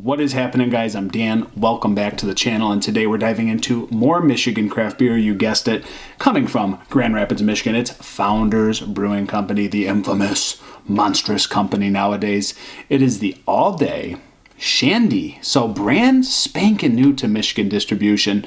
What is happening, guys? I'm Dan. Welcome back to the channel, and today we're diving into more Michigan craft beer. You guessed it, coming from Grand Rapids, Michigan. It's Founders Brewing Company, the infamous, monstrous company nowadays. It is the All Day Shandy, so brand spanking new to Michigan distribution.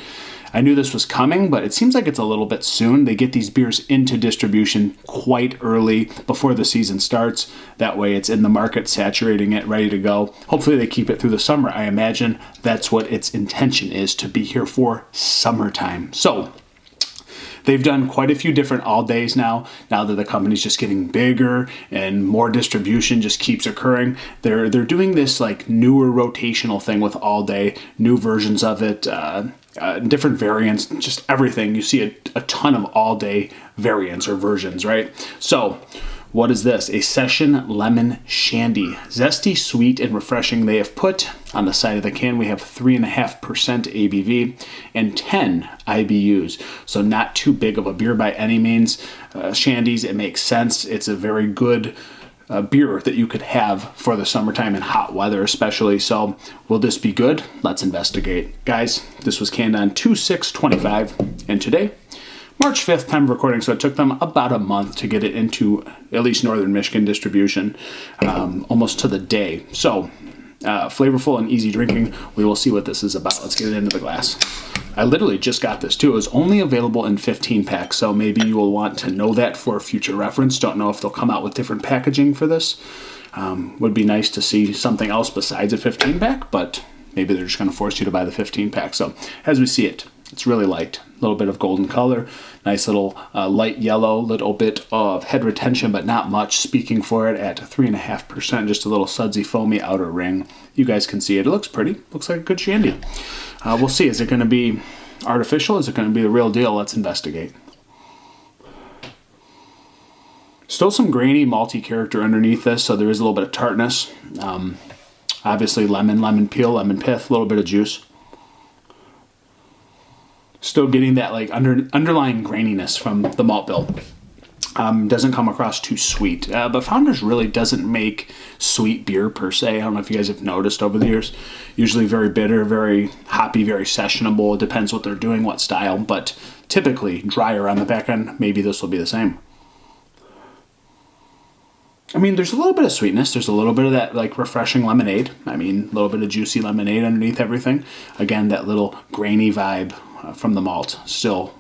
I knew this was coming, but it seems like it's a little bit soon. They get these beers into distribution quite early before the season starts. That way it's in the market, saturating it, ready to go. Hopefully they keep it through the summer. I imagine that's what its intention is, to be here for summertime. So they've done quite a few different all days now that the company's just getting bigger and more distribution just keeps occurring. They're doing this like newer rotational thing with all day, new versions of it, different variants, just everything. You see a ton of all day variants or versions, right? So what is this? A session lemon shandy. Zesty, sweet, and refreshing. They have put on the side of the can, we have 3.5% ABV and 10 IBUs. So not too big of a beer by any means. Shandies, it makes sense. It's a very good beer that you could have for the summertime and hot weather especially. So will this be good? Let's investigate. Guys, this was canned on 2/6/25, and today, March 5th, time of recording, so it took them about a month to get it into at least northern Michigan distribution, almost to the day. So flavorful and easy drinking. We will see what this is about. Let's get it into the glass. I literally just got this too. It was only available in 15 packs, so maybe you will want to know that for future reference. Don't know if they'll come out with different packaging for this. Would be nice to see something else besides a 15 pack, but maybe they're just going to force you to buy the 15 pack. So as we see it, it's really light. A little bit of golden color, nice little light yellow, little bit of head retention, but not much, speaking for it at 3.5%, just a little sudsy, foamy outer ring. You guys can see it. It looks pretty. Looks like a good shandy. We'll see. Is it going to be artificial? Is it going to be the real deal? Let's investigate. Still some grainy, malty character underneath this, so there is a little bit of tartness. Obviously lemon peel, lemon pith, a little bit of juice. Still getting that like underlying graininess from the malt bill. Doesn't come across too sweet, but Founders really doesn't make sweet beer per se. I don't know if you guys have noticed over the years. Usually very bitter, very hoppy, very sessionable. It depends what they're doing, what style, but typically drier on the back end. Maybe this will be the same. I mean, there's a little bit of sweetness. There's a little bit of that like refreshing lemonade. I mean, a little bit of juicy lemonade underneath everything. Again, that little grainy vibe from the malt still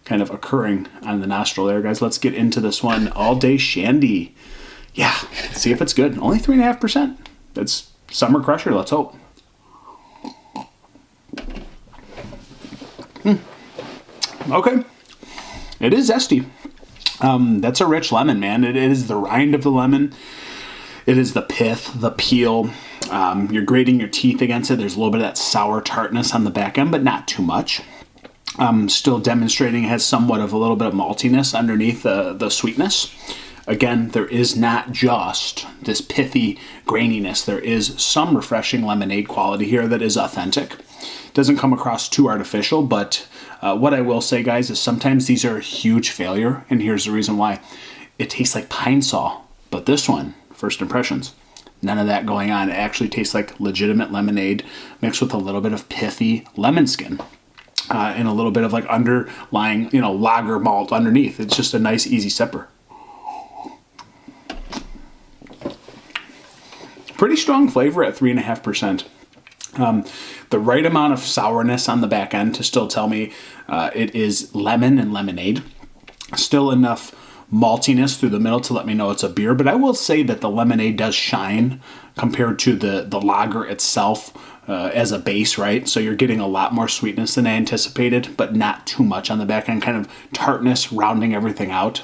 kind of occurring on the nostril there, guys. Let's get into this one. All Day Shandy. Yeah, see if it's good. Only 3.5%. That's summer crusher. Let's hope. Okay. It is zesty. That's a rich lemon, man. It is the rind of the lemon. It is the pith, the peel. You're grating your teeth against it. There's a little bit of that sour tartness on the back end, but not too much. Still demonstrating it has somewhat of a little bit of maltiness underneath the sweetness. Again, there is not just this pithy graininess. There is some refreshing lemonade quality here that is authentic. Doesn't come across too artificial, but what I will say, guys, is sometimes these are a huge failure, and here's the reason why. It tastes like pine saw, but this one, first impressions, none of that going on. It actually tastes like legitimate lemonade mixed with a little bit of pithy lemon skin. And a little bit of like underlying, lager malt underneath. It's just a nice, easy sipper. Pretty strong flavor at 3.5%. The right amount of sourness on the back end to still tell me it is lemon and lemonade. Still enough maltiness through the middle to let me know it's a beer. But I will say that the lemonade does shine compared to the lager itself. As a base, right? So you're getting a lot more sweetness than I anticipated, but not too much on the back end, kind of tartness rounding everything out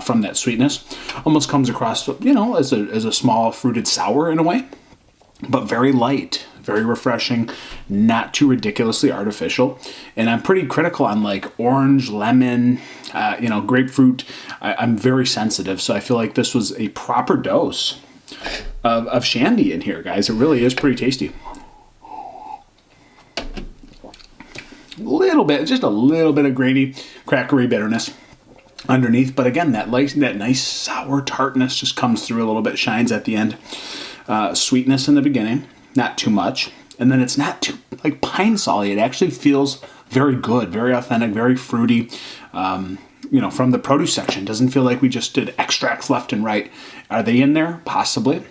from that sweetness. Almost comes across, as a small fruited sour in a way, but very light, very refreshing, not too ridiculously artificial. And I'm pretty critical on like orange, lemon, grapefruit. I'm very sensitive, so I feel like this was a proper dose of shandy in here, guys. It really is pretty tasty. Just a little bit of grainy, crackery bitterness underneath. But again, that nice sour tartness just comes through a little bit, shines at the end. Sweetness in the beginning, not too much. And then it's not too like pine solly. It actually feels very good, very authentic, very fruity. You know, from the produce section. Doesn't feel like we just did extracts left and right. Are they in there? Possibly.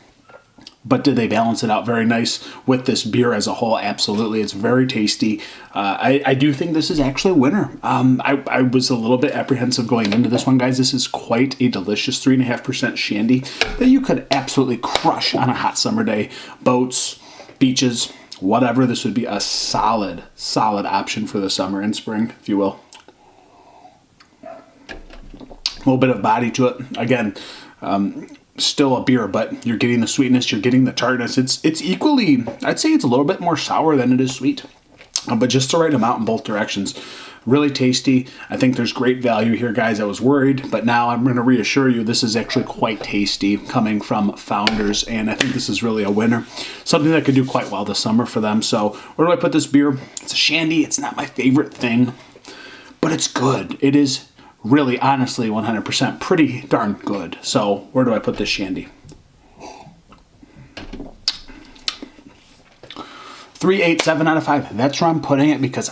But did they balance it out very nice with this beer as a whole? Absolutely. It's very tasty. I do think this is actually a winner. I was a little bit apprehensive going into this one, guys. This is quite a delicious 3.5% shandy that you could absolutely crush on a hot summer day. Boats, beaches, whatever. This would be a solid option for the summer and spring, if you will. A little bit of body to it. Again, still a beer, but you're getting the sweetness, you're getting the tartness. It's equally, I'd say it's a little bit more sour than it is sweet, but just the right amount in both directions. Really tasty. I think there's great value here, guys. I was worried, but now I'm going to reassure you this is actually quite tasty coming from Founders, and I think this is really a winner. Something that could do quite well this summer for them. So where do I put this beer? It's a shandy. It's not my favorite thing, but it's good. It is really, honestly, 100% pretty darn good. So where do I put this shandy? 3.87 out of 5. That's where I'm putting it because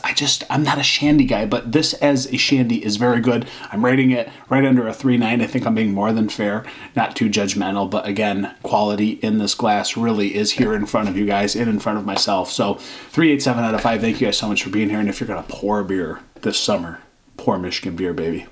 I'm not a shandy guy, but this as a shandy is very good. I'm rating it right under a 3.9. I think I'm being more than fair, not too judgmental, but again, quality in this glass really is here in front of you guys and in front of myself. So 3.87 out of 5. Thank you guys so much for being here. And if you're going to pour beer this summer, pour Michigan beer, baby.